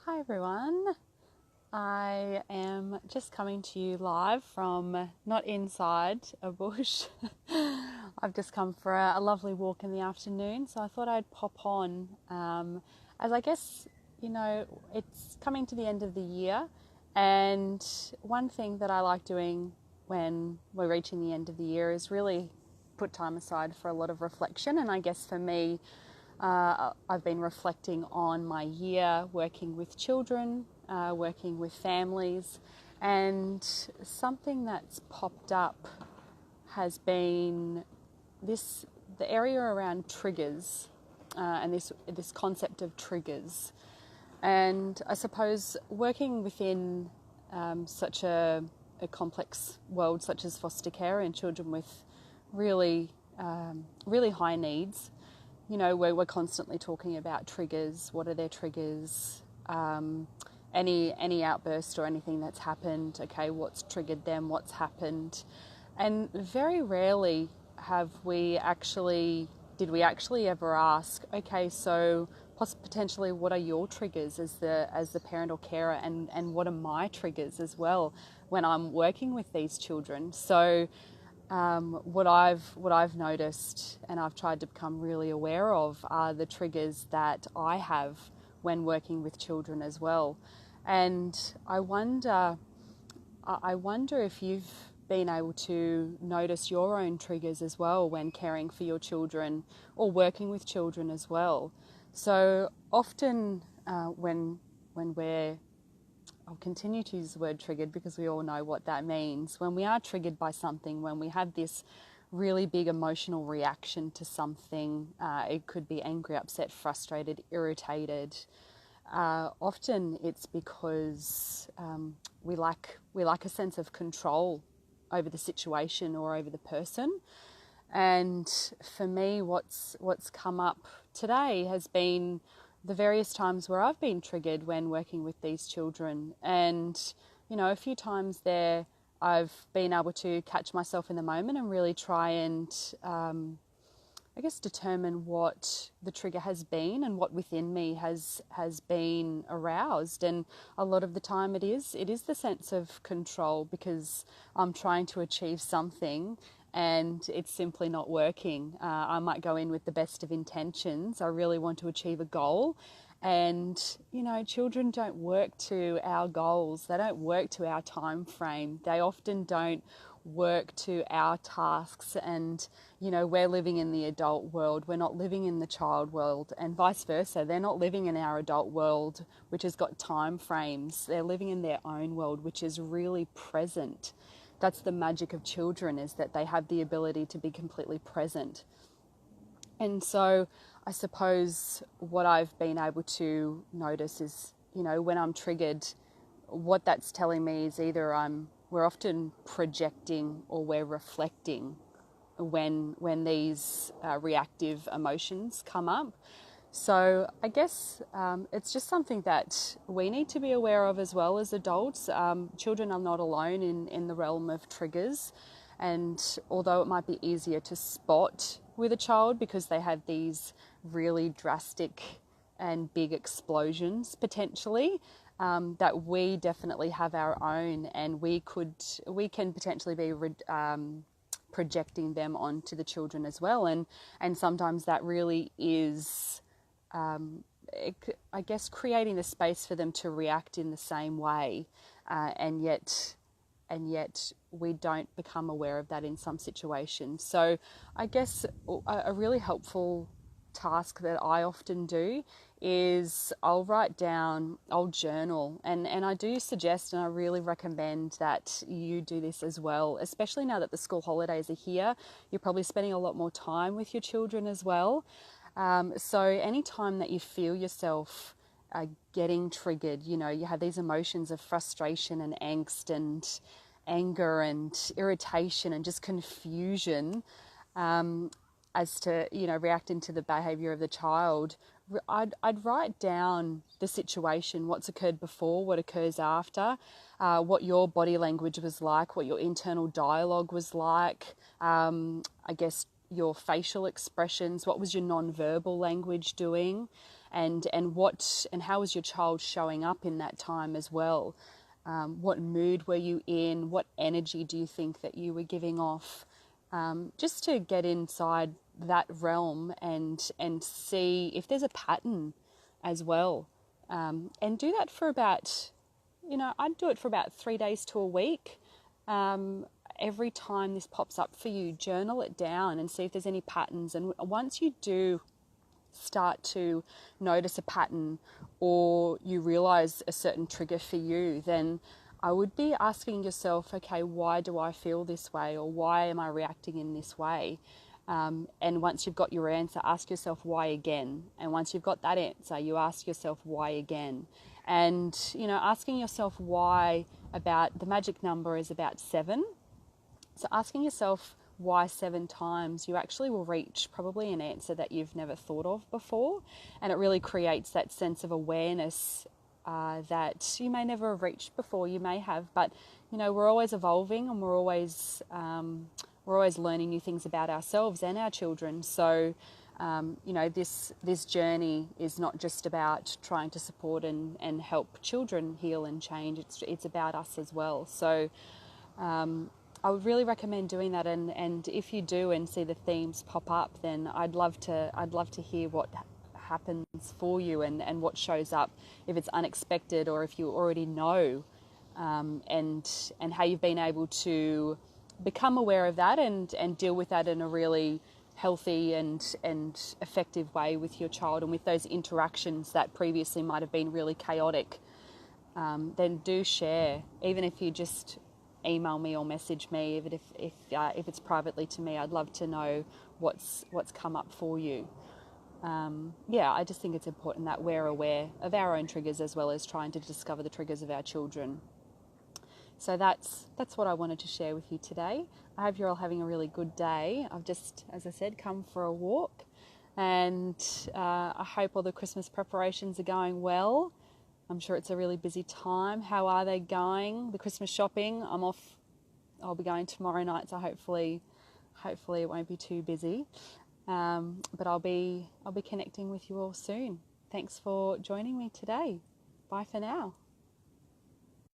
Hi everyone, I am just coming to you live from not inside a bush. I've just come for a lovely walk in the afternoon, so I thought I'd pop on as I guess, it's coming to the end of the year, and one thing that I like doing when we're reaching the end of the year is really put time aside for a lot of reflection. And I guess for me, I've been reflecting on my year working with children, working with families, and something that's popped up has been the area around triggers, and this concept of triggers. And I suppose working within such a complex world such as foster care and children with really high needs, where we're constantly talking about triggers. What are their triggers? Any outburst or anything that's happened. Okay, what's triggered them? What's happened? And very rarely did we actually ever ask, okay, so potentially what are your triggers as the parent or carer, and what are my triggers as well when I'm working with these children? So what I've noticed and I've tried to become really aware of are the triggers that I have when working with children as well. And I wonder if you've been able to notice your own triggers as well when caring for your children or working with children as well. So often when I'll continue to use the word triggered because we all know what that means. When we are triggered by something, when we have this really big emotional reaction to something, it could be angry, upset, frustrated, irritated. Often it's because we lack a sense of control over the situation or over the person. And for me, what's come up today has been the various times where I've been triggered when working with these children. And, a few times there I've been able to catch myself in the moment and really try and, determine what the trigger has been and what within me has been aroused. And a lot of the time it is the sense of control, because I'm trying to achieve something and it's simply not working. I might go in with the best of intentions. I really want to achieve a goal. And, children don't work to our goals. They don't work to our time frame. They often don't work to our tasks. And, we're living in the adult world. We're not living in the child world, and vice versa. They're not living in our adult world, which has got time frames. They're living in their own world, which is really present. That's the magic of children, is that they have the ability to be completely present. And so I suppose what I've been able to notice is, when I'm triggered, what that's telling me is either we're often projecting or we're reflecting when these reactive emotions come up. So I guess it's just something that we need to be aware of as well as adults. Children are not alone in the realm of triggers. And although it might be easier to spot with a child because they have these really drastic and big explosions potentially, that we definitely have our own, and we can potentially be projecting them onto the children as well. And sometimes that really is, creating the space for them to react in the same way, and yet we don't become aware of that in some situations. So I guess a really helpful task that I often do is I'll journal, and I do suggest and I really recommend that you do this as well, especially now that the school holidays are here. You're probably spending a lot more time with your children as well. So anytime that you feel yourself getting triggered, you have these emotions of frustration and angst and anger and irritation and just confusion as to, reacting to the behaviour of the child, I'd write down the situation, what's occurred before, what occurs after, what your body language was like, what your internal dialogue was like, your facial expressions, what was your non-verbal language doing, and how is your child showing up in that time as well? What mood were you in? What energy do you think that you were giving off? Just to get inside that realm and see if there's a pattern as well. And do that for about, I'd do it for about 3 days to a week. Every time this pops up for you, journal it down and see if there's any patterns. And once you do start to notice a pattern, or you realize a certain trigger for you, then I would be asking yourself, okay, why do I feel this way, or why am I reacting in this way? And once you've got your answer, ask yourself why again. And once you've got that answer, you ask yourself why again. And, asking yourself why, about the magic number is about 7. So asking yourself why 7 times, you actually will reach probably an answer that you've never thought of before. And it really creates that sense of awareness that you may never have reached before. You may have, but we're always evolving, and we're always learning new things about ourselves and our children. So this journey is not just about trying to support and help children heal and change. It's about us as well. So I would really recommend doing that, and if you do and see the themes pop up, then I'd love to hear what happens for you and what shows up, if it's unexpected or if you already know, and how you've been able to become aware of that and deal with that in a really healthy and effective way with your child, and with those interactions that previously might have been really chaotic. Then do share, even if you just email me or message me, if it's privately to me. I'd love to know what's come up for you. I just think it's important that we're aware of our own triggers, as well as trying to discover the triggers of our children. So that's what I wanted to share with you today. I hope you're all having a really good day. I've just, as I said, come for a walk, and I hope all the Christmas preparations are going well. I'm sure it's a really busy time. How are they going? The Christmas shopping, I'm off. I'll be going tomorrow night, so hopefully it won't be too busy. But I'll be connecting with you all soon. Thanks for joining me today. Bye for now.